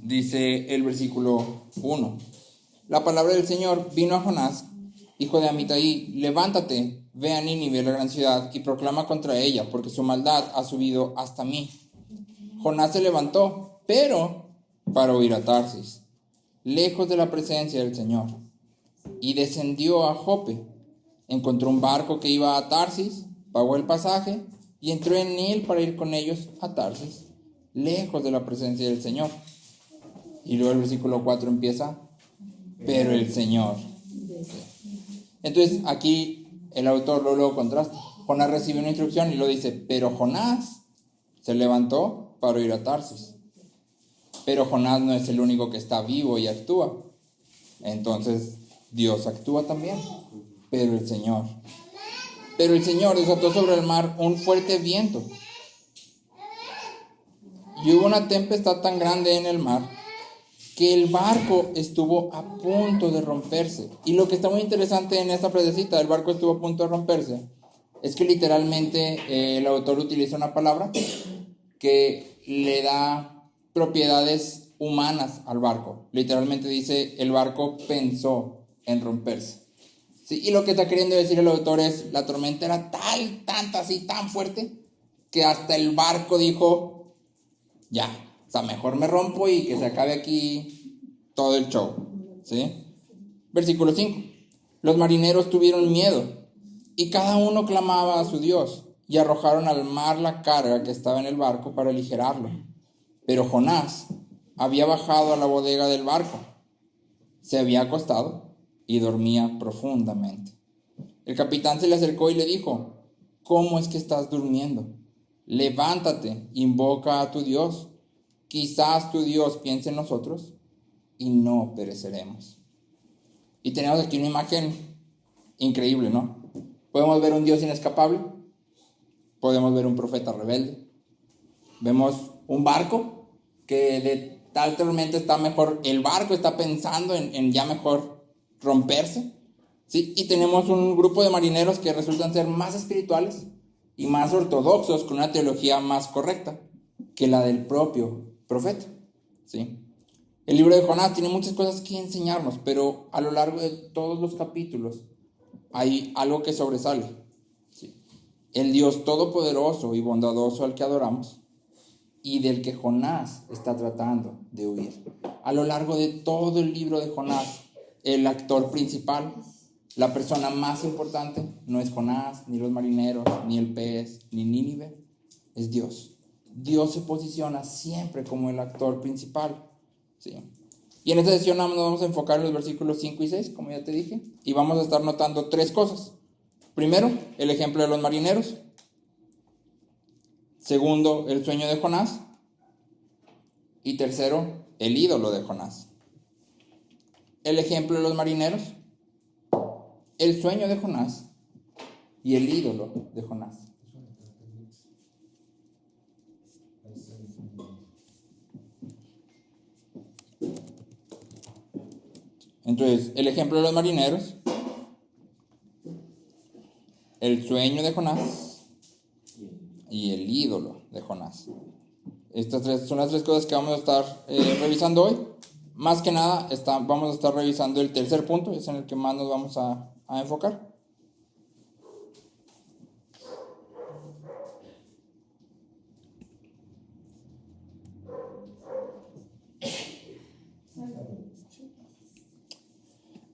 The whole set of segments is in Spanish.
Dice el versículo 1. La palabra del Señor vino a Jonás, hijo de Amitai: levántate, ve a Nínive, la gran ciudad, y proclama contra ella, porque su maldad ha subido hasta mí. Jonás se levantó, pero para huir a Tarsis, lejos de la presencia del Señor, y descendió a Jope. Encontró un barco que iba a Tarsis, pagó el pasaje y entró en él para ir con ellos a Tarsis, lejos de la presencia del Señor. Y luego el versículo 4 empieza: pero el Señor. Entonces aquí el autor luego contrasta. Jonás recibe una instrucción y lo dice: pero Jonás se levantó para ir a Tarsis. Pero Jonás no es el único que está vivo y actúa. Entonces Dios actúa también. Pero el Señor desató sobre el mar un fuerte viento, y hubo una tempestad tan grande en el mar que el barco estuvo a punto de romperse. Y lo que está muy interesante en esta frasecita, el barco estuvo a punto de romperse, es que literalmente el autor utiliza una palabra que le da propiedades humanas al barco. Literalmente dice: el barco pensó en romperse. Sí, y lo que está queriendo decir el autor es: la tormenta era tan fuerte, que hasta el barco dijo: ya, o sea, mejor me rompo y que se acabe aquí todo el show. ¿Sí? Versículo 5. Los marineros tuvieron miedo, y cada uno clamaba a su Dios, y arrojaron al mar la carga que estaba en el barco para aligerarlo. Pero Jonás había bajado a la bodega del barco, se había acostado y dormía profundamente. El capitán se le acercó y le dijo: ¿cómo es que estás durmiendo? Levántate, invoca a tu Dios. Quizás tu Dios piense en nosotros y no pereceremos. Y tenemos aquí una imagen increíble, ¿no? Podemos ver un Dios inescapable, podemos ver un profeta rebelde, vemos un barco que de tal tormenta está mejor, el barco está pensando en ya mejor romperse, ¿sí? Y tenemos un grupo de marineros que resultan ser más espirituales y más ortodoxos, con una teología más correcta que la del propio profeta, ¿sí? El libro de Jonás tiene muchas cosas que enseñarnos, pero a lo largo de todos los capítulos hay algo que sobresale, ¿sí? El Dios todopoderoso y bondadoso al que adoramos y del que Jonás está tratando de huir. A lo largo de todo el libro de Jonás, el actor principal, la persona más importante, no es Jonás, ni los marineros, ni el pez, ni Nínive, es Dios. Dios se posiciona siempre como el actor principal, ¿sí? Y en esta sesión nos vamos a enfocar en los versículos 5 y 6, como ya te dije, y vamos a estar notando tres cosas. Primero, el ejemplo de los marineros. Segundo, el sueño de Jonás. Y tercero, el ídolo de Jonás. El ejemplo de los marineros, el sueño de Jonás y el ídolo de Jonás. Entonces, el ejemplo de los marineros, el sueño de Jonás y el ídolo de Jonás. Estas son las tres cosas que vamos a estar revisando hoy. Más que nada, vamos a estar revisando el tercer punto, es en el que más nos vamos a enfocar.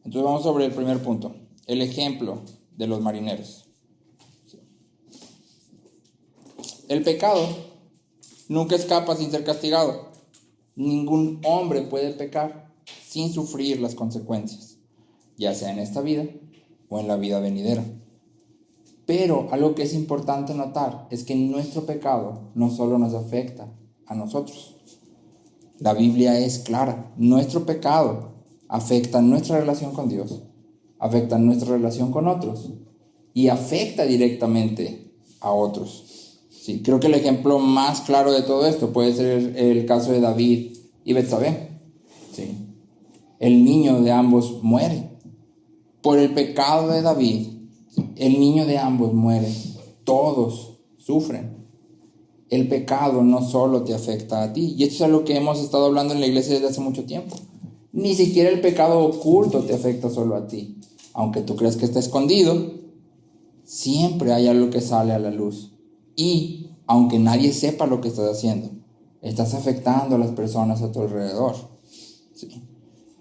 Entonces vamos sobre el primer punto, el ejemplo de los marineros. El pecado nunca escapa sin ser castigado. Ningún hombre puede pecar sin sufrir las consecuencias, ya sea en esta vida o en la vida venidera. Pero algo que es importante notar es que nuestro pecado no solo nos afecta a nosotros. La Biblia es clara. Nuestro pecado afecta nuestra relación con Dios, afecta nuestra relación con otros y afecta directamente a otros. Sí, creo que el ejemplo más claro de todo esto puede ser el caso de David y Betsabé. Sí. El niño de ambos muere. Por el pecado de David, el niño de ambos muere. Todos sufren. el pecado no solo te afecta a ti. Y esto es algo que hemos estado hablando en la iglesia desde hace mucho tiempo. Ni siquiera el pecado oculto te afecta solo a ti. Aunque tú creas que está escondido, siempre hay algo que sale a la luz. Y aunque nadie sepa lo que estás haciendo, estás afectando a las personas a tu alrededor. ¿Sí?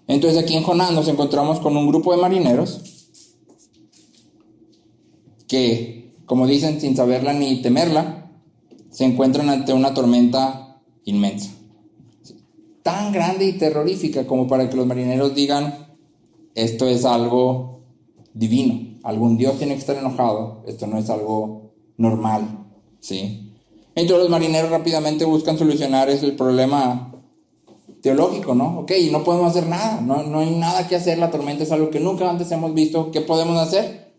Entonces aquí en Jonás nos encontramos con un grupo de marineros que, como dicen, sin saberla ni temerla, se encuentran ante una tormenta inmensa. ¿Sí? Tan grande y terrorífica como para que los marineros digan, esto es algo divino, algún Dios tiene que estar enojado, esto no es algo normal, ¿sí? Entonces los marineros rápidamente buscan solucionar el problema teológico, ¿no? Ok, no podemos hacer nada, no hay nada que hacer, la tormenta es algo que nunca antes hemos visto, ¿qué podemos hacer?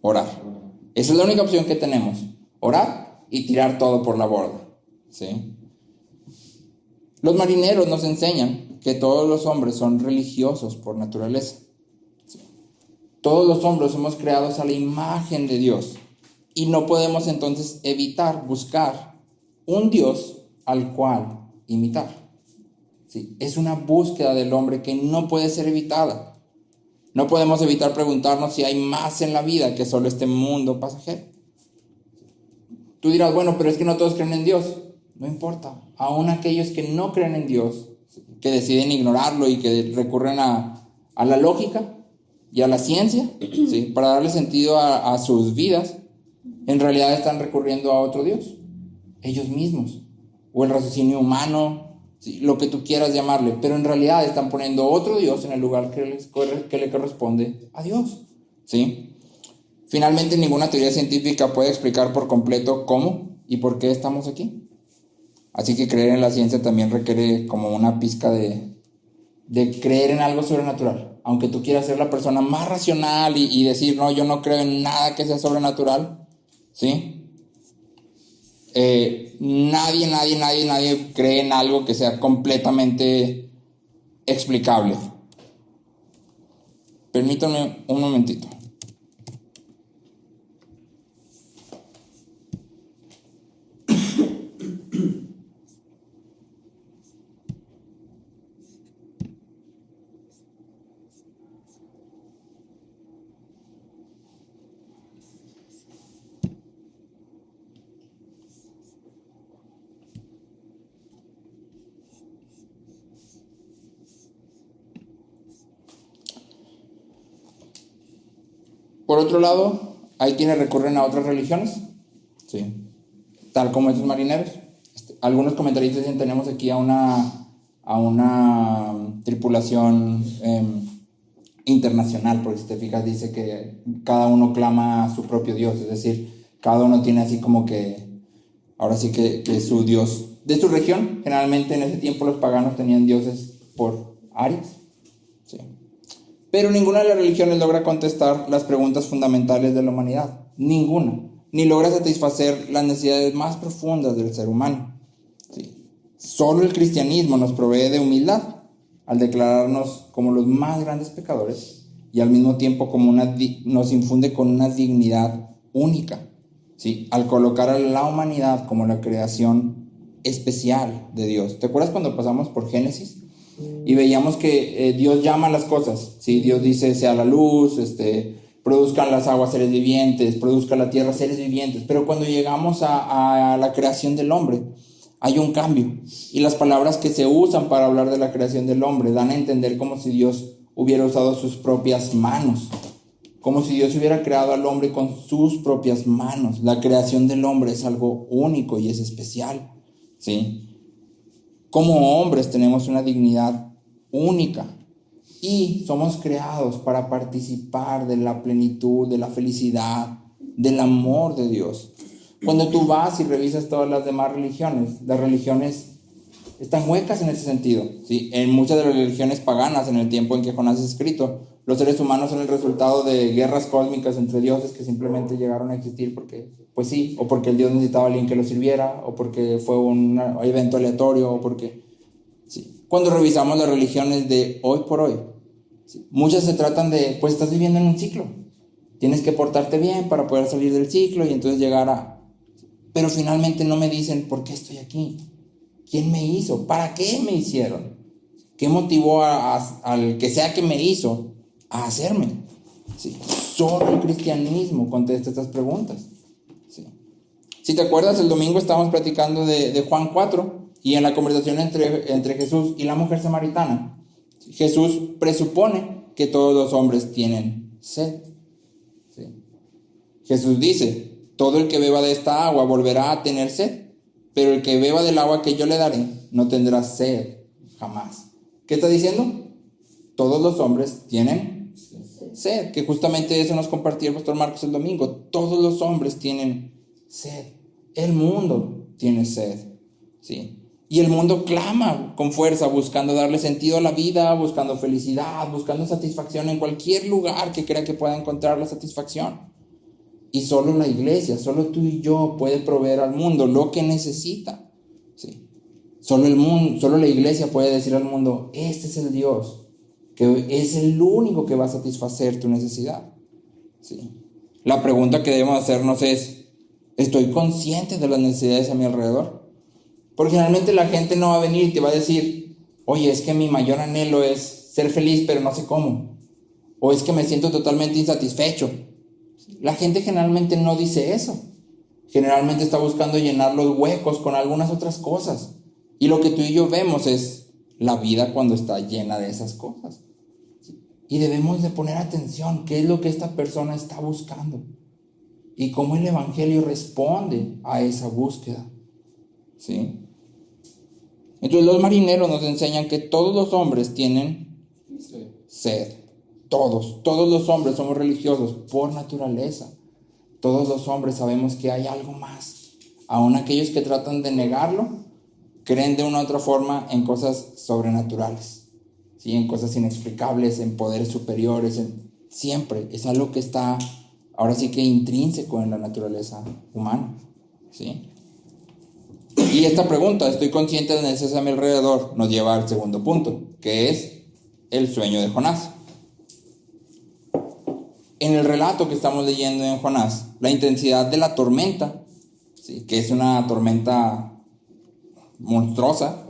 Orar. Esa es la única opción que tenemos, orar y tirar todo por la borda, ¿sí? Los marineros nos enseñan que todos los hombres son religiosos por naturaleza. ¿Sí? Todos los hombres somos creados a la imagen de Dios y no podemos entonces evitar buscar un Dios al cual imitar. ¿Sí? Es una búsqueda del hombre que no puede ser evitada. No podemos evitar preguntarnos si hay más en la vida que solo este mundo pasajero. Tú dirás, bueno, pero es que no todos creen en Dios. No importa. Aún aquellos que no creen en Dios, que deciden ignorarlo y que recurren a la lógica y a la ciencia, ¿sí? Para darle sentido a sus vidas, en realidad están recurriendo a otro Dios, ellos mismos, o el raciocinio humano, ¿sí? Lo que tú quieras llamarle, pero en realidad están poniendo otro Dios en el lugar que le corresponde a Dios, ¿sí? Finalmente, ninguna teoría científica puede explicar por completo cómo y por qué estamos aquí. Así que creer en la ciencia también requiere como una pizca de creer en algo sobrenatural. Aunque tú quieras ser la persona más racional y decir, no, yo no creo en nada que sea sobrenatural, ¿sí? Nadie cree en algo que sea completamente explicable. Permítanme un momentito. Por otro lado, hay quienes recurren a otras religiones, ¿sí? Tal como esos marineros. Algunos comentaristas dicen, tenemos aquí a una tripulación internacional, porque si te fijas dice que cada uno clama a su propio Dios, es decir, cada uno tiene así como que, ahora sí que su Dios de su región. Generalmente en ese tiempo los paganos tenían dioses por áreas, ¿sí? Pero ninguna de las religiones logra contestar las preguntas fundamentales de la humanidad. Ninguna. Ni logra satisfacer las necesidades más profundas del ser humano. ¿Sí? Solo el cristianismo nos provee de humildad al declararnos como los más grandes pecadores y al mismo tiempo como nos infunde con una dignidad única. ¿Sí? Al colocar a la humanidad como la creación especial de Dios. ¿Te acuerdas cuando pasamos por Génesis? Y veíamos que Dios llama a las cosas, ¿sí? Dios dice, sea la luz, produzcan las aguas seres vivientes, produzca la tierra seres vivientes. Pero cuando llegamos a la creación del hombre, hay un cambio. Y las palabras que se usan para hablar de la creación del hombre dan a entender como si Dios hubiera usado sus propias manos. Como si Dios hubiera creado al hombre con sus propias manos. La creación del hombre es algo único y es especial, ¿sí? Como hombres tenemos una dignidad única y somos creados para participar de la plenitud, de la felicidad, del amor de Dios. Cuando tú vas y revisas todas las demás religiones, las religiones están huecas en ese sentido, ¿sí? En muchas de las religiones paganas, en el tiempo en que Jonás es escrito, los seres humanos son el resultado de guerras cósmicas entre dioses que simplemente llegaron a existir porque, pues sí, o porque el dios necesitaba a alguien que lo sirviera, o porque fue un evento aleatorio, o porque, sí. Cuando revisamos las religiones de hoy por hoy, ¿sí? Muchas se tratan de, pues estás viviendo en un ciclo, tienes que portarte bien para poder salir del ciclo y entonces llegar a... pero finalmente no me dicen por qué estoy aquí, quién me hizo, para qué me hicieron, qué motivó al que sea que me hizo a hacerme. Sí. Solo el cristianismo contesta estas preguntas. Sí. Si te acuerdas, el domingo estábamos platicando de Juan 4 y en la conversación entre Jesús y la mujer samaritana, Jesús presupone que todos los hombres tienen sed. Sí. Jesús dice: todo el que beba de esta agua volverá a tener sed, pero el que beba del agua que yo le daré no tendrá sed jamás. ¿Qué está diciendo? Todos los hombres tienen sed, que justamente eso nos compartió el pastor Marcos el domingo. Todos los hombres tienen sed. El mundo tiene sed, ¿sí? Y el mundo clama con fuerza, buscando darle sentido a la vida, buscando felicidad, buscando satisfacción en cualquier lugar que crea que pueda encontrar la satisfacción. Y solo la iglesia, solo tú y yo puede proveer al mundo lo que necesita, ¿sí? Solo la iglesia puede decir al mundo: este es el Dios, que es el único que va a satisfacer tu necesidad, ¿sí? La pregunta que debemos hacernos es: ¿estoy consciente de las necesidades a mi alrededor? Porque generalmente la gente no va a venir y te va a decir: oye, es que mi mayor anhelo es ser feliz, pero no sé cómo. O es que me siento totalmente insatisfecho. La gente generalmente no dice eso. Generalmente está buscando llenar los huecos con algunas otras cosas. Y lo que tú y yo vemos es la vida cuando está llena de esas cosas. Y debemos de poner atención, qué es lo que esta persona está buscando y cómo el evangelio responde a esa búsqueda, ¿sí? Entonces los marineros nos enseñan que todos los hombres tienen sed. Todos los hombres somos religiosos por naturaleza. Todos los hombres sabemos que hay algo más. Aún aquellos que tratan de negarlo, creen de una u otra forma en cosas sobrenaturales, ¿sí? En cosas inexplicables, en poderes superiores, siempre es algo que está ahora sí que intrínseco en la naturaleza humana, ¿sí? Y esta pregunta, ¿estoy consciente de la necesidad a mi alrededor?, nos lleva al segundo punto, que es el sueño de Jonás. En el relato que estamos leyendo en Jonás, la intensidad de la tormenta, ¿sí?, que es una tormenta monstruosa,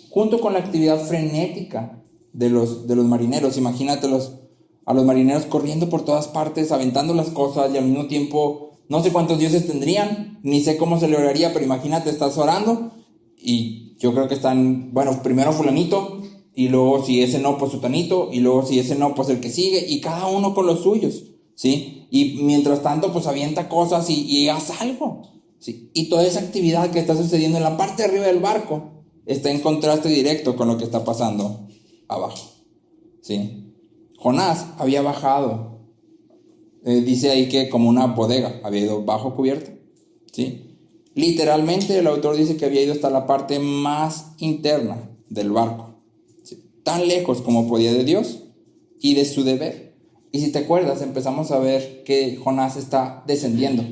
junto con la actividad frenética de los marineros. Imagínate a los marineros corriendo por todas partes, aventando las cosas, y al mismo tiempo, no sé cuántos dioses tendrían, ni sé cómo se le oraría, pero imagínate, estás orando y yo creo que están, bueno, primero fulanito, y luego si ese no, pues sutanito, y luego si ese no, pues el que sigue, y cada uno con los suyos, ¿sí? Y mientras tanto, pues avienta cosas y haz algo, ¿sí? Y toda esa actividad que está sucediendo en la parte de arriba del barco está en contraste directo con lo que está pasando abajo, ¿sí? Jonás había bajado, dice ahí que como una bodega, había ido bajo cubierta, ¿sí? Literalmente el autor dice que había ido hasta la parte más interna del barco, ¿sí?, tan lejos como podía de Dios y de su deber. Y si te acuerdas, empezamos a ver que Jonás está descendiendo.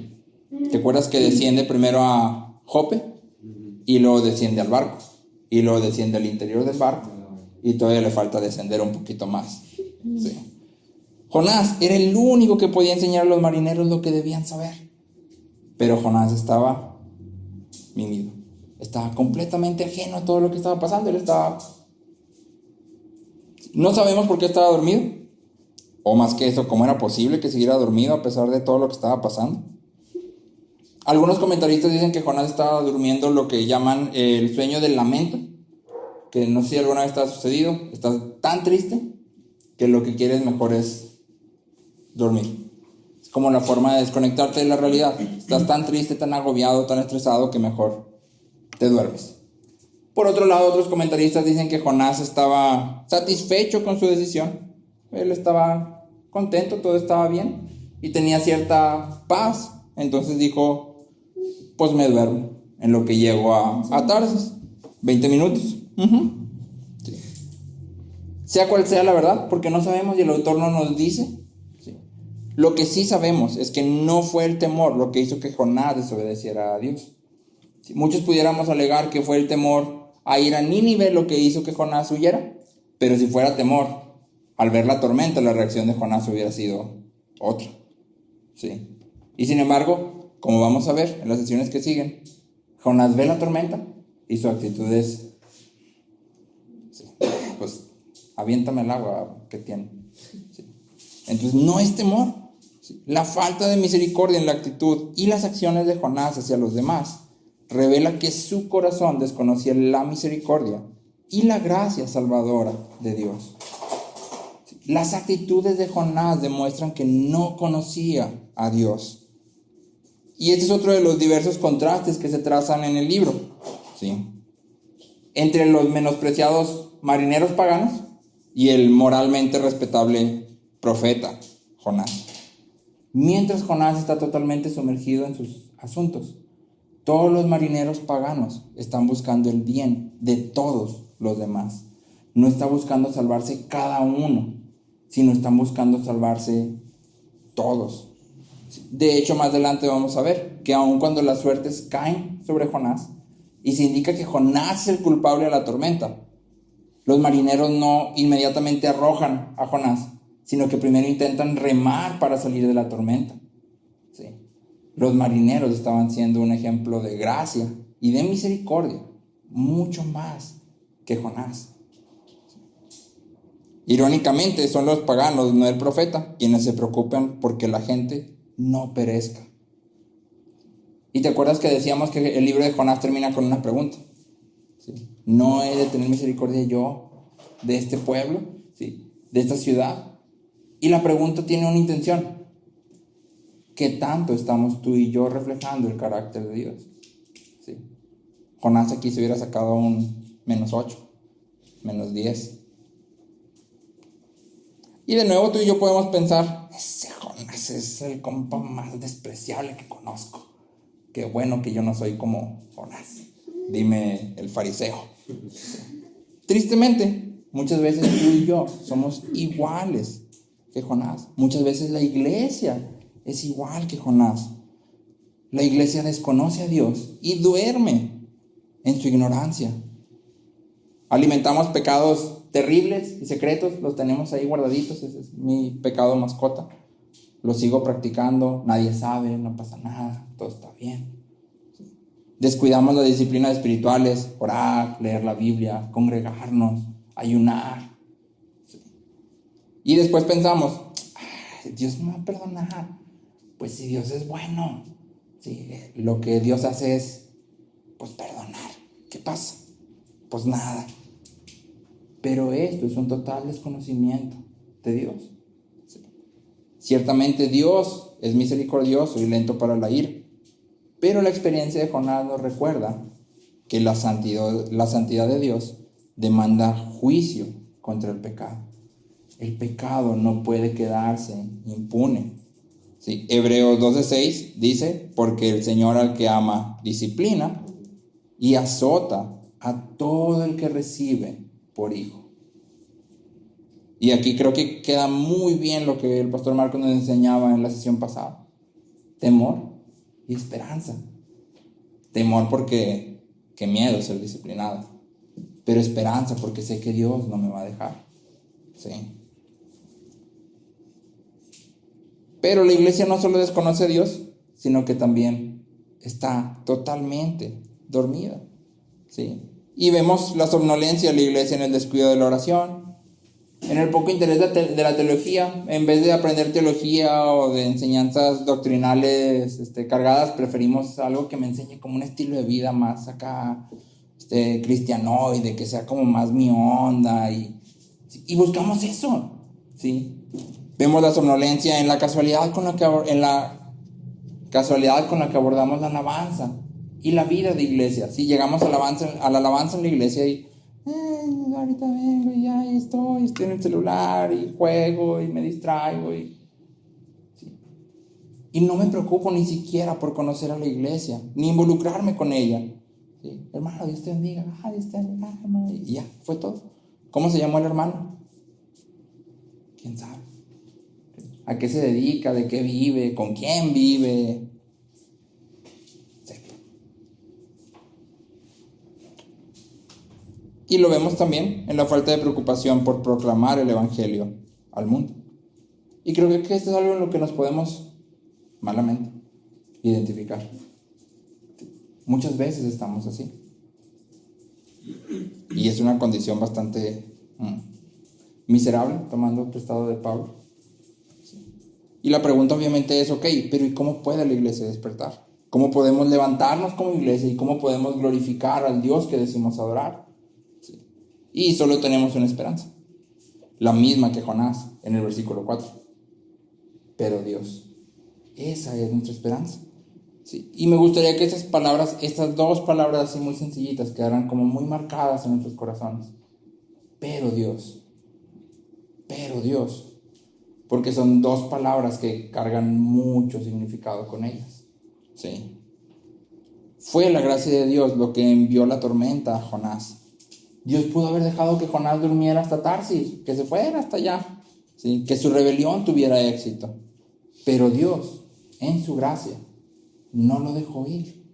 ¿Te acuerdas que desciende primero a Jope y luego desciende al barco y luego desciende al interior del barco y todavía le falta descender un poquito más, ¿sí? Jonás era el único que podía enseñar a los marineros lo que debían saber, pero Jonás estaba mimido, estaba completamente ajeno a todo lo que estaba pasando. Él estaba, no sabemos por qué estaba dormido, o más que eso, cómo era posible que siguiera dormido a pesar de todo lo que estaba pasando. Algunos comentaristas dicen que Jonás estaba durmiendo lo que llaman el sueño del lamento, que no sé si alguna vez te ha sucedido. Estás tan triste que lo que quieres mejor es dormir. Es como la forma de desconectarte de la realidad. Estás tan triste, tan agobiado, tan estresado que mejor te duermes. Por otro lado, otros comentaristas dicen que Jonás estaba satisfecho con su decisión. Él estaba contento, todo estaba bien y tenía cierta paz. Entonces dijo: pues me duermo en lo que llego a Tarsis, 20 minutos. Sí. Sea cual sea la verdad, porque no sabemos y el autor no nos dice. Sí. Lo que sí sabemos es que no fue el temor lo que hizo que Jonás desobedeciera a Dios. Sí. Muchos pudiéramos alegar que fue el temor a ir a Nínive lo que hizo que Jonás huyera, pero si fuera temor al ver la tormenta, la reacción de Jonás hubiera sido otra. Sí. Y sin embargo, como vamos a ver en las sesiones que siguen, Jonás ve la tormenta y su actitud es, sí, pues aviéntame el agua que tiene. Sí. Entonces no es temor. Sí. La falta de misericordia en la actitud y las acciones de Jonás hacia los demás revela que su corazón desconocía la misericordia y la gracia salvadora de Dios. Sí. Las actitudes de Jonás demuestran que no conocía a Dios. Y este es otro de los diversos contrastes que se trazan en el libro, ¿sí? Entre los menospreciados marineros paganos y el moralmente respetable profeta Jonás. Mientras Jonás está totalmente sumergido en sus asuntos, todos los marineros paganos están buscando el bien de todos los demás. No está buscando salvarse cada uno, sino están buscando salvarse todos. De hecho, más adelante vamos a ver que aun cuando las suertes caen sobre Jonás y se indica que Jonás es el culpable de la tormenta, los marineros no inmediatamente arrojan a Jonás, sino que primero intentan remar para salir de la tormenta. Sí. Los marineros estaban siendo un ejemplo de gracia y de misericordia, mucho más que Jonás. Irónicamente, son los paganos, no el profeta, quienes se preocupan porque la gente no perezca. Y te acuerdas que decíamos que el libro de Jonás termina con una pregunta, ¿sí? ¿No he de tener misericordia yo de este pueblo, ¿sí? De esta ciudad? Y la pregunta tiene una intención: ¿qué tanto estamos tú y yo reflejando el carácter de Dios? ¿Sí? Jonás aquí se hubiera sacado un -8, -10. Y de nuevo tú y yo podemos pensar: ese Jonás es el compa más despreciable que conozco. Qué bueno que yo no soy como Jonás. Dime el fariseo. Tristemente, muchas veces tú y yo somos iguales que Jonás. Muchas veces la iglesia es igual que Jonás. La iglesia desconoce a Dios y duerme en su ignorancia. Alimentamos pecados terribles y secretos, los tenemos ahí guardaditos. Ese es mi pecado mascota. Lo sigo practicando, nadie sabe, no pasa nada, todo está bien. Descuidamos las disciplinas espirituales: orar, leer la Biblia, congregarnos, ayunar. Y después pensamos: Dios me va a perdonar. Pues si Dios es bueno, ¿sí? Lo que Dios hace es, pues, perdonar. ¿Qué pasa? Pues nada. Pero esto es un total desconocimiento de Dios. ¿Sí? Ciertamente Dios es misericordioso y lento para la ira, pero la experiencia de Jonás nos recuerda que la santidad de Dios demanda juicio contra el pecado. El pecado no puede quedarse impune. ¿Sí? Hebreos 12:6 dice: porque el Señor al que ama disciplina y azota a todo el que recibe por hijo. Y aquí creo que queda muy bien lo que el pastor Marcos nos enseñaba en la sesión pasada: temor y esperanza. Temor porque qué miedo ser disciplinado, pero esperanza porque sé que Dios no me va a dejar. ¿Sí? Pero la iglesia no solo desconoce a Dios, sino que también está totalmente dormida. ¿Sí? Y vemos la somnolencia de la iglesia en el descuido de la oración, en el poco interés de la teología. En vez de aprender teología o de enseñanzas doctrinales cargadas, preferimos algo que me enseñe como un estilo de vida más acá, cristianoide, que sea como más mi onda, y buscamos eso, ¿sí? Vemos la somnolencia en la casualidad con la que abordamos la alabanza y la vida de iglesia. Si llegamos a la alabanza en la iglesia y ahorita vengo y ya estoy en el celular y juego y me distraigo ¿sí? Y no me preocupo ni siquiera por conocer a la iglesia ni involucrarme con ella, ¿sí? Hermano, Dios te bendiga, Dios te bendiga, hermano. Y ya, fue todo. ¿Cómo se llamó el hermano? ¿Quién sabe? ¿A qué se dedica? ¿De qué vive? ¿Con quién vive? Y lo vemos también en la falta de preocupación por proclamar el evangelio al mundo. Y creo que esto es algo en lo que nos podemos, malamente, identificar. Muchas veces estamos así. Y es una condición bastante miserable, tomando prestado de Pablo. Y la pregunta obviamente es, ok, pero ¿y cómo puede la iglesia despertar? ¿Cómo podemos levantarnos como iglesia y cómo podemos glorificar al Dios que decimos adorar? Sí. Y solo tenemos una esperanza, la misma que Jonás en el versículo 4. Pero Dios, esa es nuestra esperanza. Sí. Y me gustaría que estas dos palabras así muy sencillitas, quedaran como muy marcadas en nuestros corazones. Pero Dios, porque son dos palabras que cargan mucho significado con ellas. Sí. Fue la gracia de Dios lo que envió la tormenta a Jonás. Dios pudo haber dejado que Jonás durmiera hasta Tarsis, que se fuera hasta allá, ¿sí? Que su rebelión tuviera éxito. Pero Dios, en su gracia, no lo dejó ir.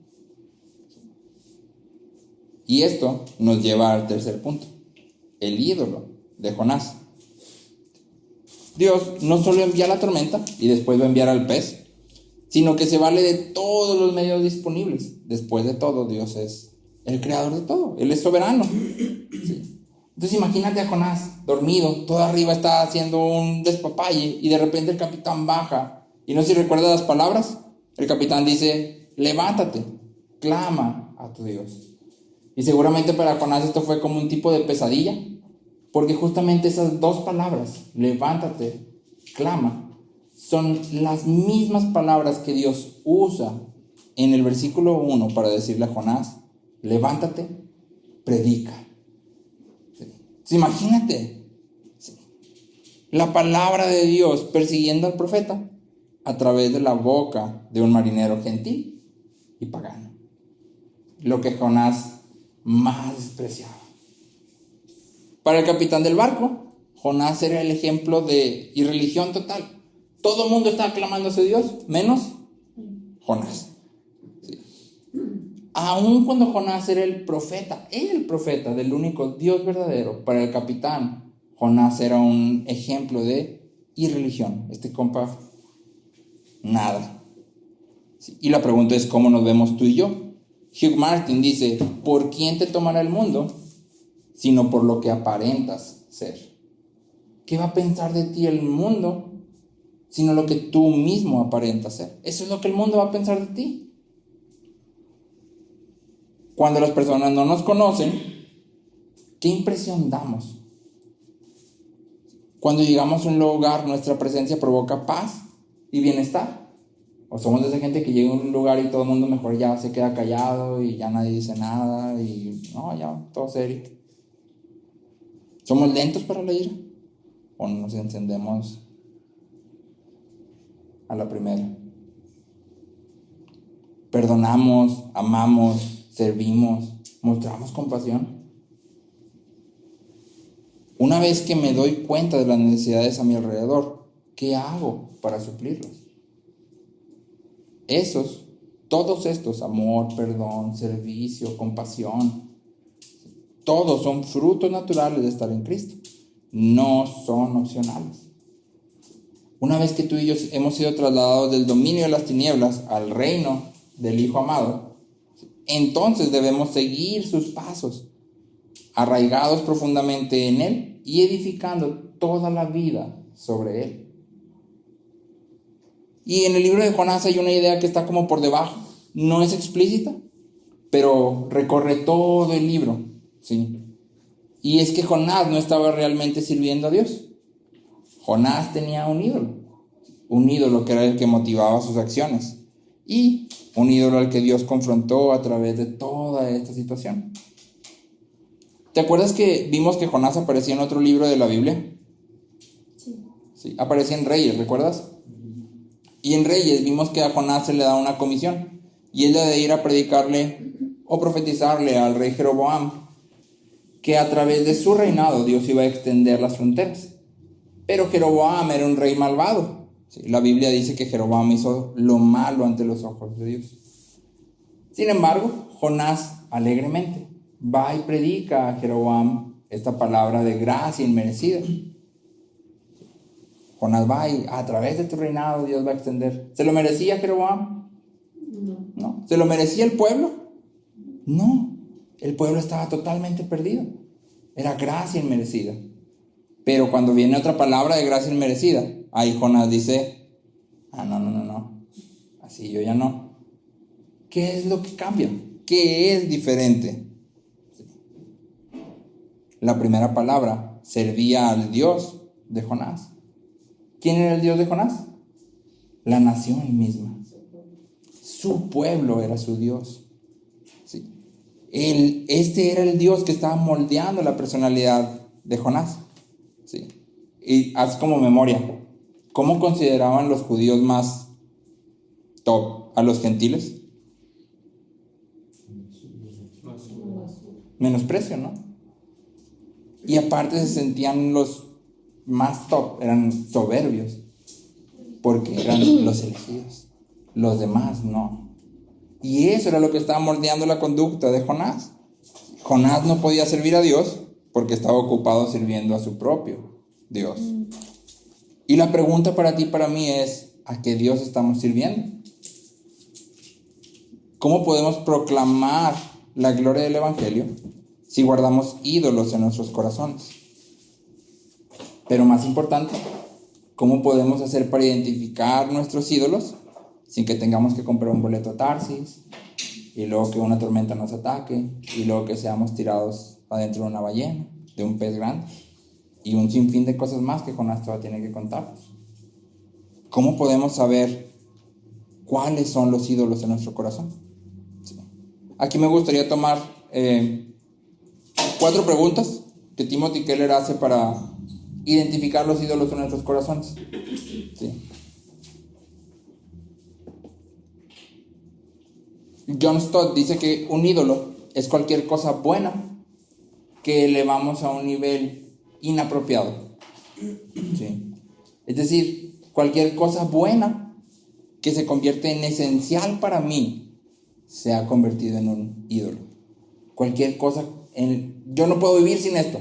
Y esto nos lleva al tercer punto, el ídolo de Jonás. Dios no solo envía la tormenta y después va a enviar al pez, sino que se vale de todos los medios disponibles. Después de todo, Dios es el creador de todo, Él es soberano. ¿Sí? Entonces imagínate a Jonás dormido, todo arriba está haciendo un despapalle y de repente el capitán baja. Y no sé si recuerdas las palabras. El capitán dice, levántate, clama a tu Dios. Y seguramente para Jonás esto fue como un tipo de pesadilla, porque justamente esas dos palabras, levántate, clama, son las mismas palabras que Dios usa en el versículo 1 para decirle a Jonás, levántate, predica. ¿Sí? Entonces, imagínate, ¿sí? La palabra de Dios persiguiendo al profeta a través de la boca de un marinero gentil y pagano. Lo que Jonás más despreciaba. Para el capitán del barco, Jonás era el ejemplo de irreligión total. Todo el mundo estaba clamando a su Dios, menos Jonás. Sí. Aun cuando Jonás era el profeta del único Dios verdadero, para el capitán, Jonás era un ejemplo de irreligión. Este compa, nada. Sí. Y la pregunta es, ¿cómo nos vemos tú y yo? Hugh Martin dice, ¿por quién te tomará el mundo? Sino por lo que aparentas ser. ¿Qué va a pensar de ti el mundo? Sino lo que tú mismo aparentas ser. Eso es lo que el mundo va a pensar de ti. Cuando las personas no nos conocen, ¿qué impresión damos? Cuando llegamos a un lugar, nuestra presencia provoca paz y bienestar. O somos de esa gente que llega a un lugar y todo el mundo mejor ya se queda callado y ya nadie dice nada y no, ya todo serio. ¿Somos lentos para la ira? ¿O nos encendemos a la primera? ¿Perdonamos, amamos, servimos, mostramos compasión? Una vez que me doy cuenta de las necesidades a mi alrededor, ¿qué hago para suplirlas? Todos estos, amor, perdón, servicio, compasión, todos son frutos naturales de estar en Cristo. No son opcionales. Una vez que tú y yo hemos sido trasladados del dominio de las tinieblas al reino del Hijo amado, entonces debemos seguir sus pasos, arraigados profundamente en Él y edificando toda la vida sobre Él. Y en el libro de Jonás hay una idea que está como por debajo. No es explícita, pero recorre todo el libro, ¿sí? Y es que Jonás no estaba realmente sirviendo a Dios. Jonás tenía un ídolo que era el que motivaba sus acciones, y un ídolo al que Dios confrontó a través de toda esta situación. ¿Te acuerdas que vimos que Jonás aparecía en otro libro de la Biblia? Sí, aparecía en Reyes, ¿recuerdas? Y en Reyes vimos que a Jonás se le da una comisión, y es la de ir a predicarle o profetizarle al rey Jeroboam que a través de su reinado Dios iba a extender las fronteras. Pero Jeroboam era un rey malvado. Sí, la Biblia dice que Jeroboam hizo lo malo ante los ojos de Dios. Sin embargo, Jonás alegremente va y predica a Jeroboam esta palabra de gracia inmerecida. Jonás va y a través de tu reinado Dios va a extender. ¿Se lo merecía Jeroboam? No. ¿Se lo merecía el pueblo? No. El pueblo estaba totalmente perdido. Era gracia inmerecida. Pero cuando viene otra palabra de gracia inmerecida, ahí Jonás dice, no. Así yo ya no. ¿Qué es lo que cambia? ¿Qué es diferente? La primera palabra servía al Dios de Jonás. ¿Quién era el Dios de Jonás? La nación misma. Su pueblo era su Dios. ¿Sí? Este era el Dios que estaba moldeando la personalidad de Jonás. ¿Sí? Y haz como memoria. ¿Cómo consideraban los judíos más top a los gentiles? Menosprecio, ¿no? Y aparte se sentían los más top, eran soberbios, porque eran los elegidos. Los demás no. Y eso era lo que estaba moldeando la conducta de Jonás. Jonás no podía servir a Dios porque estaba ocupado sirviendo a su propio Dios. Y la pregunta para ti y para mí es, ¿a qué Dios estamos sirviendo? ¿Cómo podemos proclamar la gloria del Evangelio si guardamos ídolos en nuestros corazones? Pero más importante, ¿cómo podemos hacer para identificar nuestros ídolos sin que tengamos que comprar un boleto a Tarsis y luego que una tormenta nos ataque y luego que seamos tirados adentro de una ballena, de un pez grande y un sinfín de cosas más que Jonás todavía tiene que contarnos? ¿Cómo podemos saber cuáles son los ídolos en nuestro corazón? Sí. Aquí me gustaría tomar 4 preguntas que Timothy Keller hace para identificar los ídolos en nuestros corazones. Sí. John Stott dice que un ídolo es cualquier cosa buena que elevamos a un nivel inapropiado. ¿Sí? Es decir, cualquier cosa buena que se convierte en esencial para mí se ha convertido en un ídolo. Cualquier cosa, yo no puedo vivir sin esto.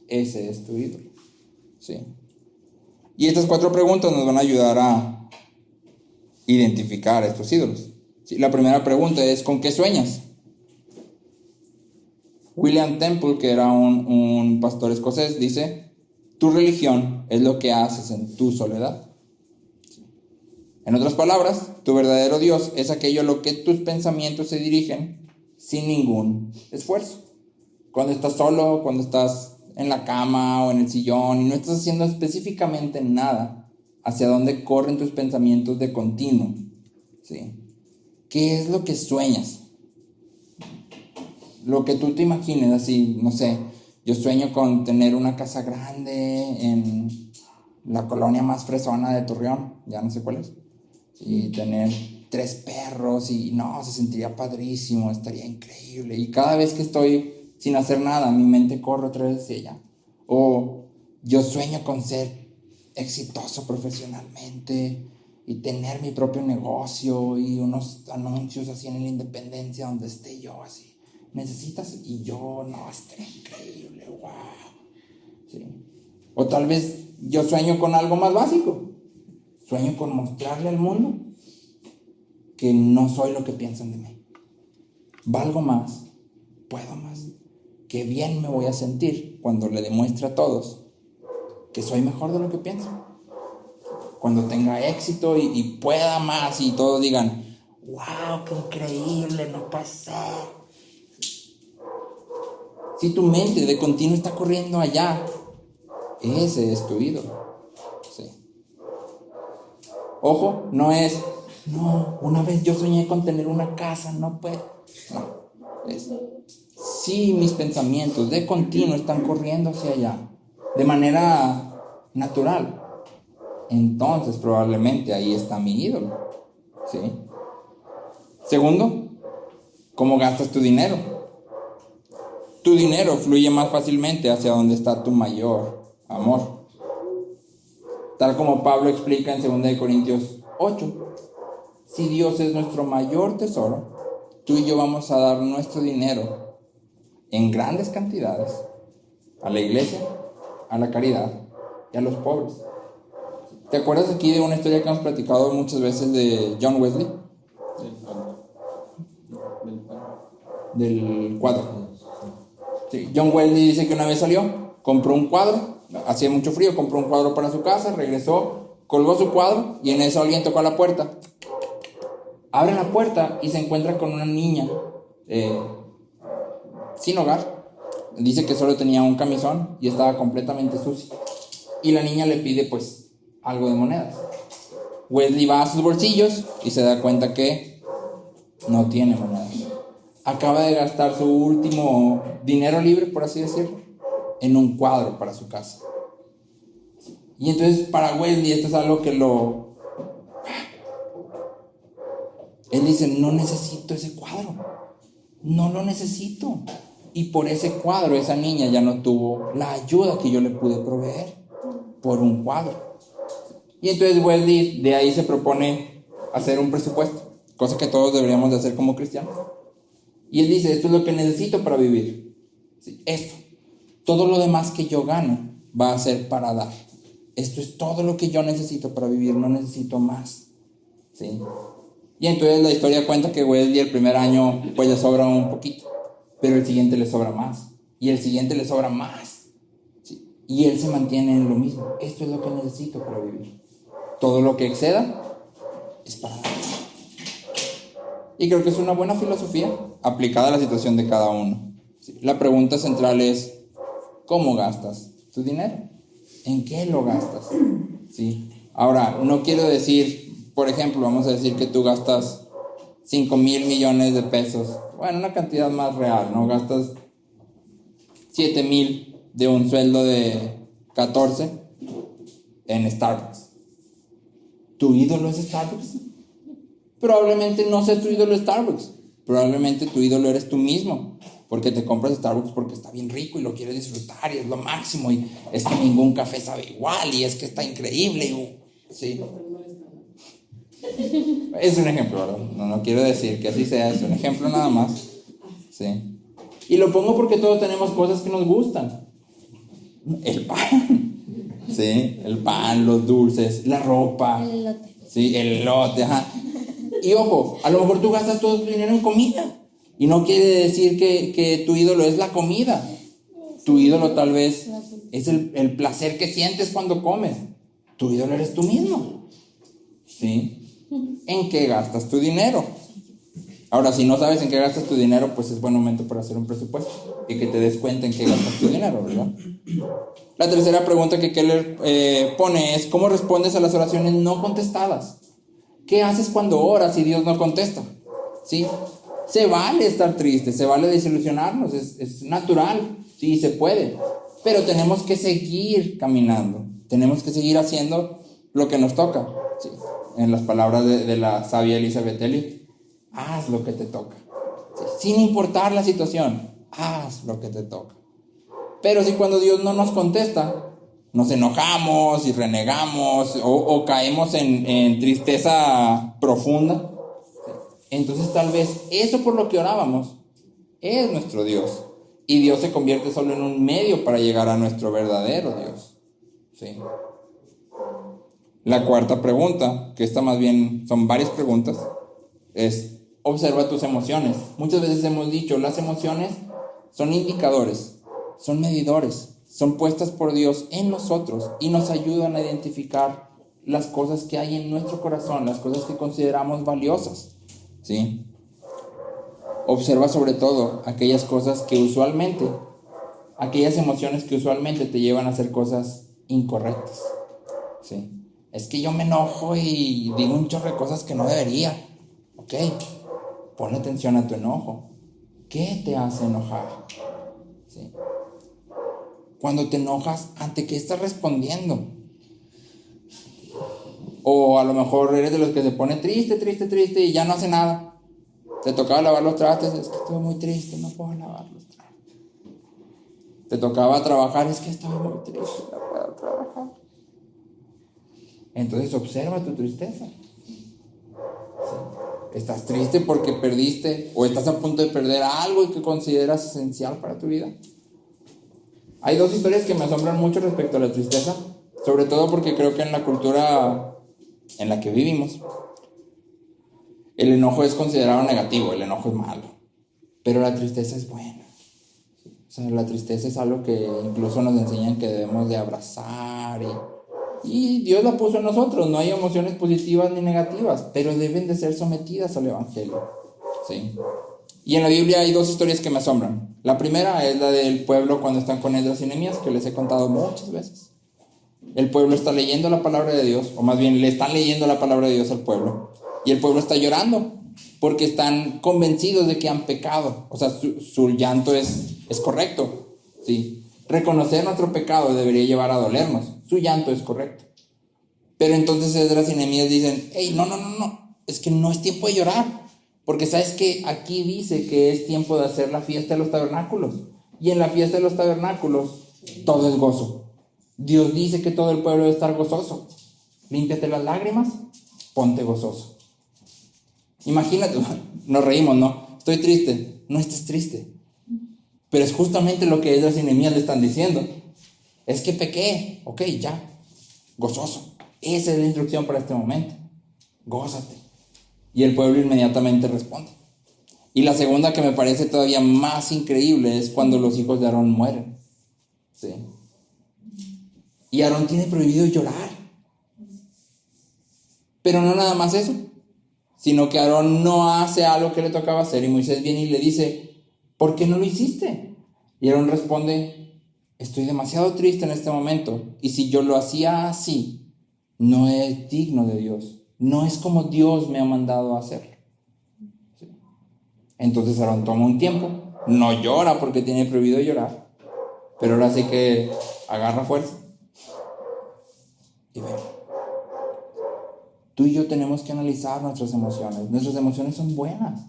Ese es tu ídolo. ¿Sí? Y estas 4 preguntas nos van a ayudar a identificar estos ídolos. ¿Sí? La primera pregunta es, ¿con qué sueñas? William Temple, que era un pastor escocés, dice, tu religión es lo que haces en tu soledad. ¿Sí? En otras palabras, tu verdadero Dios es aquello a lo que tus pensamientos se dirigen sin ningún esfuerzo. Cuando estás solo, cuando estás en la cama o en el sillón y no estás haciendo específicamente nada, ¿hacia dónde corren tus pensamientos de continuo? ¿Sí? ¿Qué es lo que sueñas? Lo que tú te imagines, así, no sé, yo sueño con tener una casa grande en la colonia más fresona de Torreón, ya no sé cuál es, y tener 3 perros y no, se sentiría padrísimo, estaría increíble. Y cada vez que estoy sin hacer nada, mi mente corre otra vez hacia allá. O yo sueño con ser exitoso profesionalmente y tener mi propio negocio y unos anuncios así en la Independencia donde esté yo así. ¿Necesitas? Y yo, no, estaría increíble, wow. ¿Sí? O tal vez yo sueño con algo más básico. Sueño con mostrarle al mundo que no soy lo que piensan de mí. Valgo más, puedo más. Qué bien me voy a sentir cuando le demuestre a todos que soy mejor de lo que pienso. Cuando tenga éxito y pueda más y todos digan, wow, qué increíble, no puede ser. Si tu mente de continuo está corriendo allá, ese es tu ídolo. Sí. Ojo, no es, no, una vez yo soñé con tener una casa, no puedo. No, es, si mis pensamientos de continuo están corriendo hacia allá, de manera natural, entonces probablemente ahí está mi ídolo. ¿Sí? Segundo, ¿cómo gastas tu dinero? Tu dinero fluye más fácilmente hacia donde está tu mayor amor. Tal como Pablo explica en 2 Corintios 8, si Dios es nuestro mayor tesoro, tú y yo vamos a dar nuestro dinero en grandes cantidades a la iglesia, a la caridad y a los pobres. ¿Te acuerdas aquí de una historia que hemos platicado muchas veces de John Wesley? Del cuadro. Sí, John Wesley dice que una vez salió, compró un cuadro, hacía mucho frío, compró un cuadro para su casa, regresó, colgó su cuadro y en eso alguien tocó a la puerta. Abre la puerta y se encuentra con una niña sin hogar. Dice que solo tenía un camisón y estaba completamente sucia. Y la niña le pide pues algo de monedas. Wesley va a sus bolsillos y se da cuenta que no tiene monedas. Acaba de gastar su último dinero libre, por así decirlo, en un cuadro para su casa. Y entonces para Wesley esto es algo que él dice, no necesito ese cuadro, no lo necesito. Y por ese cuadro esa niña ya no tuvo la ayuda que yo le pude proveer por un cuadro. Y entonces Wesley de ahí se propone hacer un presupuesto, cosa que todos deberíamos de hacer como cristianos. Y él dice, esto es lo que necesito para vivir. Sí, esto. Todo lo demás que yo gano va a ser para dar. Esto es todo lo que yo necesito para vivir, no necesito más. ¿Sí? Y entonces la historia cuenta que Wesley el primer año pues le sobra un poquito, pero el siguiente le sobra más, y el siguiente le sobra más. ¿Sí? Y él se mantiene en lo mismo. Esto es lo que necesito para vivir. Todo lo que exceda es para dar. Y creo que es una buena filosofía aplicada a la situación de cada uno. ¿Sí? La pregunta central es, ¿cómo gastas tu dinero? ¿En qué lo gastas? ¿Sí? Ahora, no quiero decir, por ejemplo, vamos a decir que tú gastas 5,000 millones de pesos. Bueno, una cantidad más real, ¿no? Gastas 7,000 de un sueldo de 14 en Starbucks. ¿Tu ídolo es Starbucks? Probablemente no sea tu ídolo Starbucks. Probablemente tu ídolo eres tú mismo. Porque te compras Starbucks porque está bien rico y lo quieres disfrutar y es lo máximo. Y es que ningún café sabe igual y es que está increíble. Sí. Es un ejemplo, ¿verdad? No quiero decir que así sea, es un ejemplo nada más. Sí. Y lo pongo porque todos tenemos cosas que nos gustan. El pan. Sí, el pan, los dulces, la ropa. El elote. Sí, el elote, ajá. Y ojo, a lo mejor tú gastas todo tu dinero en comida. Y no quiere decir que tu ídolo es la comida. Tu ídolo tal vez es el placer que sientes cuando comes. Tu ídolo eres tú mismo. ¿Sí? ¿En qué gastas tu dinero? Ahora, si no sabes en qué gastas tu dinero, pues es buen momento para hacer un presupuesto y que te des cuenta en qué gastas tu dinero, ¿verdad? La tercera pregunta que Keller pone es, ¿cómo respondes a las oraciones no contestadas? ¿Qué haces cuando oras y Dios no contesta? ¿Sí? Se vale estar triste, se vale desilusionarnos, es natural, sí, se puede. Pero tenemos que seguir caminando, tenemos que seguir haciendo lo que nos toca. ¿Sí? En las palabras de la sabia Elizabeth Elliot, haz lo que te toca. ¿Sí? Sin importar la situación, haz lo que te toca. Pero si cuando Dios no nos contesta, nos enojamos y renegamos o caemos en tristeza profunda, entonces tal vez eso por lo que orábamos es nuestro Dios. Y Dios se convierte solo en un medio para llegar a nuestro verdadero Dios. ¿Sí? La cuarta pregunta, que esta más bien son varias preguntas, es observa tus emociones. Muchas veces hemos dicho, las emociones son indicadores, son medidores, son puestas por Dios en nosotros y nos ayudan a identificar las cosas que hay en nuestro corazón, las cosas que consideramos valiosas. ¿Sí? Observa sobre todo aquellas cosas que usualmente, aquellas emociones que usualmente te llevan a hacer cosas incorrectas. ¿Sí? Es que yo me enojo y digo un chorro de cosas que no debería. Ok, pon atención a tu enojo. ¿Qué te hace enojar? ¿Sí? Cuando te enojas, ¿ante qué estás respondiendo? O a lo mejor eres de los que se pone triste y ya no hace nada. Te tocaba lavar los trastes, es que estoy muy triste, no puedo lavar los trastes. Te tocaba trabajar, es que estoy muy triste, no puedo trabajar. Entonces observa tu tristeza. ¿Sí? ¿Estás triste porque perdiste o estás a punto de perder algo que consideras esencial para tu vida? Hay dos historias que me asombran mucho respecto a la tristeza, sobre todo porque creo que en la cultura en la que vivimos El enojo es considerado negativo, el enojo es malo, pero la tristeza es buena. O sea, la tristeza es algo que incluso nos enseñan que debemos de abrazar y Dios la puso en nosotros. No hay emociones positivas ni negativas, pero deben de ser sometidas al Evangelio, ¿sí? Y en la Biblia hay dos historias que me asombran. La primera es la del pueblo cuando están con Esdras y Nehemías, que les he contado muchas veces. El pueblo está leyendo la palabra de Dios, o más bien le están leyendo la palabra de Dios al pueblo, y el pueblo está llorando porque están convencidos de que han pecado. O sea, su llanto es correcto, ¿sí? Reconocer nuestro pecado debería llevar a dolernos. Su llanto es correcto. Pero entonces Esdras y Nehemías dicen: hey, no, es que no es tiempo de llorar, porque sabes que aquí dice que es tiempo de hacer la fiesta de los tabernáculos, y en la fiesta de los tabernáculos todo es gozo. Dios dice que todo el pueblo debe estar gozoso. Límpiate las lágrimas, ponte gozoso. Imagínate, nos reímos, ¿no? Estoy triste. No estés triste. Pero es justamente lo que Esdras y Nehemías le están diciendo. Es que pequé. Ok, ya. Gozoso. Esa es la instrucción para este momento. Gózate. Y el pueblo inmediatamente responde. Y la segunda, que me parece todavía más increíble, es cuando los hijos de Aarón mueren. ¿Sí? Y Aarón tiene prohibido llorar. Pero no nada más eso, sino que Aarón no hace algo que le tocaba hacer, y Moisés viene y le dice: ¿por qué no lo hiciste? Y Aarón responde: estoy demasiado triste en este momento, y si yo lo hacía así, no es digno de Dios, no es como Dios me ha mandado a hacerlo. ¿Sí? Entonces Aarón toma un tiempo, no llora porque tiene prohibido llorar, pero ahora sí que agarra fuerza y ve. Tú y yo tenemos que analizar nuestras emociones. Nuestras emociones son buenas,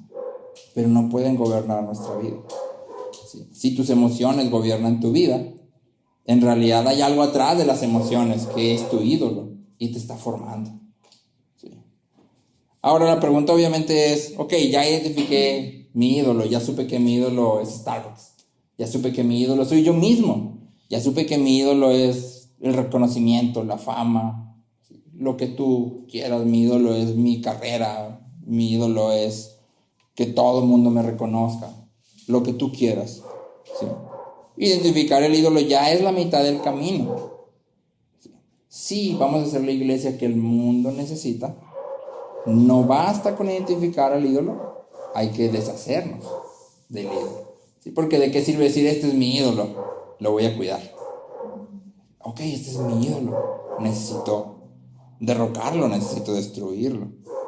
pero no pueden gobernar nuestra vida. ¿Sí? Si tus emociones gobiernan tu vida, en realidad hay algo atrás de las emociones que es tu ídolo y te está formando. ¿Sí? Ahora la pregunta obviamente es: ok, ya identifiqué mi ídolo, ya supe que mi ídolo es Starbucks, ya supe que mi ídolo soy yo mismo, ya supe que mi ídolo es el reconocimiento, la fama, lo que tú quieras. Mi ídolo es mi carrera, mi ídolo es que todo el mundo me reconozca, lo que tú quieras, ¿sí? Identificar el ídolo ya es la mitad del camino. Sí, vamos a hacer la iglesia que el mundo necesita. No basta con identificar al ídolo, hay que deshacernos del ídolo, ¿sí? Porque ¿de qué sirve decir: este es mi ídolo, lo voy a cuidar? Ok, este es mi ídolo, necesito derrocarlo, necesito destruirlo,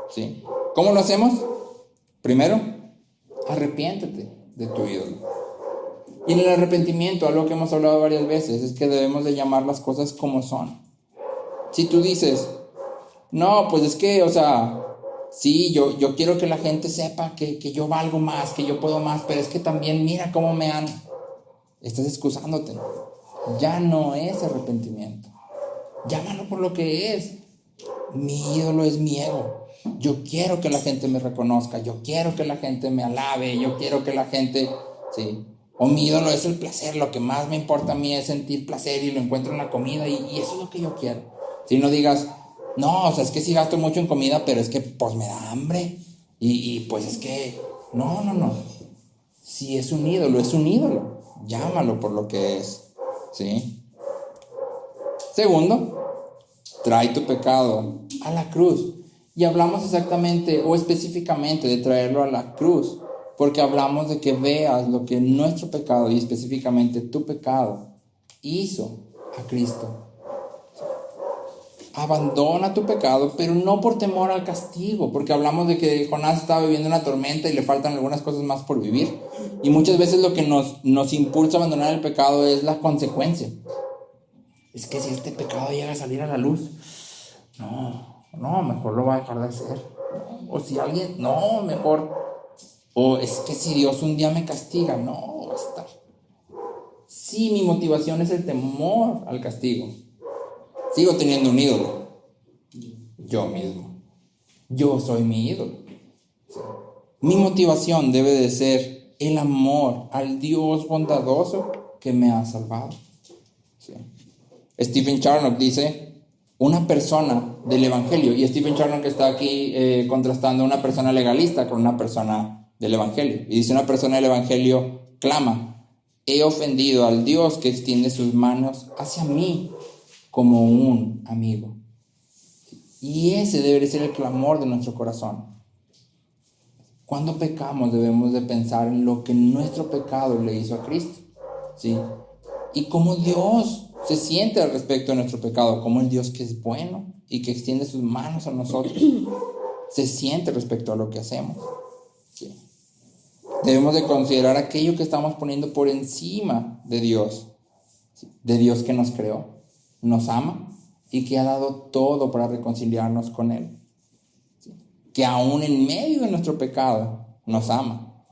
¿sí? ¿Cómo lo hacemos? Primero, arrepiéntete de tu ídolo. Y en el arrepentimiento, algo que hemos hablado varias veces, es que debemos de llamar las cosas como son. Si tú dices: no, pues es que, o sea, sí, yo quiero que la gente sepa que yo valgo más, que yo puedo más, pero es que también mira cómo me han... Estás excusándote. Ya no es arrepentimiento. Llámalo por lo que es. Mi ídolo es mi ego. Yo quiero que la gente me reconozca, yo quiero que la gente me alabe, yo quiero que la gente, ¿sí? O mi ídolo es el placer. Lo que más me importa a mí es sentir placer y lo encuentro en la comida, y eso es lo que yo quiero. Si no digas: no, o sea, es que sí gasto mucho en comida, pero es que pues me da hambre y pues es que no. Si es un ídolo, es un ídolo. Llámalo por lo que es, ¿sí? Segundo, trae tu pecado a la cruz. Y hablamos exactamente o específicamente de traerlo a la cruz, porque hablamos de que veas lo que nuestro pecado, y específicamente tu pecado, hizo a Cristo. Abandona tu pecado, pero no por temor al castigo, porque hablamos de que Jonás estaba viviendo una tormenta y le faltan algunas cosas más por vivir. Y muchas veces lo que nos impulsa a abandonar el pecado es la consecuencia. Es que si este pecado llega a salir a la luz, no, mejor lo va a dejar de hacer. O si alguien, no, mejor. O es que si Dios un día me castiga, no, basta. Sí, mi motivación es el temor al castigo. Sigo teniendo un ídolo. Yo mismo. Yo soy mi ídolo. Sí. Mi motivación debe de ser el amor al Dios bondadoso que me ha salvado. Sí. Stephen Charnock dice una persona del Evangelio, y Stephen Charnock que está aquí contrastando una persona legalista con una persona del Evangelio, y dice: una persona del Evangelio clama: he ofendido al Dios que extiende sus manos hacia mí como un amigo. Y ese debe ser el clamor de nuestro corazón. Cuando pecamos debemos de pensar en lo que nuestro pecado le hizo a Cristo, ¿sí? Y cómo Dios se siente al respecto de nuestro pecado, como el Dios que es bueno y que extiende sus manos a nosotros, se siente respecto a lo que hacemos, ¿sí? Debemos de considerar aquello que estamos poniendo por encima de Dios, ¿sí? De Dios que nos creó, nos ama y que ha dado todo para reconciliarnos con Él, ¿sí? Que aún en medio de nuestro pecado nos ama.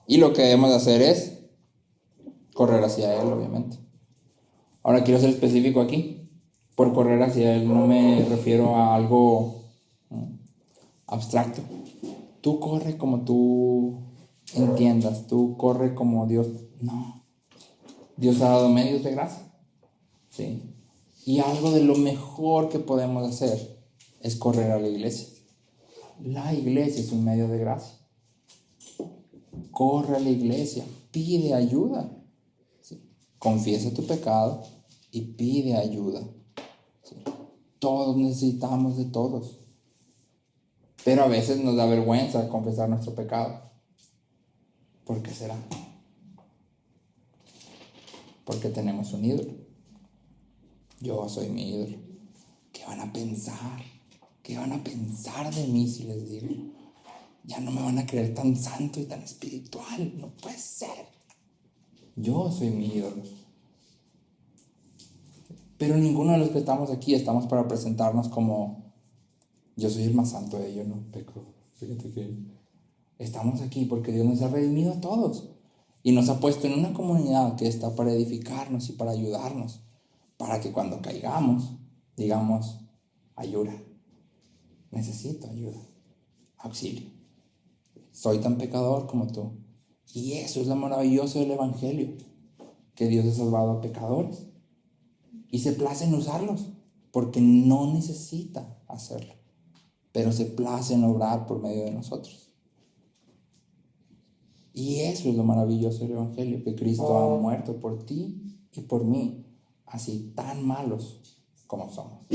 Y lo que debemos de hacer es correr hacia Él, obviamente. Ahora quiero ser específico aquí. Por correr hacia Él no me refiero a algo abstracto. Tú corre como tú entiendas, tú corre como Dios. No. Dios ha dado medios de gracia, ¿sí? Y algo de lo mejor que podemos hacer es correr a la iglesia. La iglesia es un medio de gracia. Corre a la iglesia, pide ayuda, ¿sí? Confiesa tu pecado y pide ayuda, ¿sí? Todos necesitamos de todos, pero a veces nos da vergüenza confesar nuestro pecado. ¿Por qué será? Porque tenemos un ídolo. Yo soy mi ídolo. ¿Qué van a pensar? ¿Qué van a pensar de mí si les digo? Ya no me van a creer tan santo y tan espiritual. No puede ser. Yo soy mi ídolo. Pero ninguno de los que estamos aquí estamos para presentarnos como: yo soy el más santo de ellos, no peco. Fíjate que estamos aquí porque Dios nos ha redimido a todos y nos ha puesto en una comunidad que está para edificarnos y para ayudarnos, para que cuando caigamos digamos: ayuda, necesito ayuda, auxilio, soy tan pecador como tú. Y eso es lo maravilloso del Evangelio, que Dios ha salvado a pecadores y se place en usarlos, porque no necesita hacerlo, pero se place en obrar por medio de nosotros. Y eso es lo maravilloso del Evangelio, que Cristo ha muerto por ti y por mí, así tan malos como somos.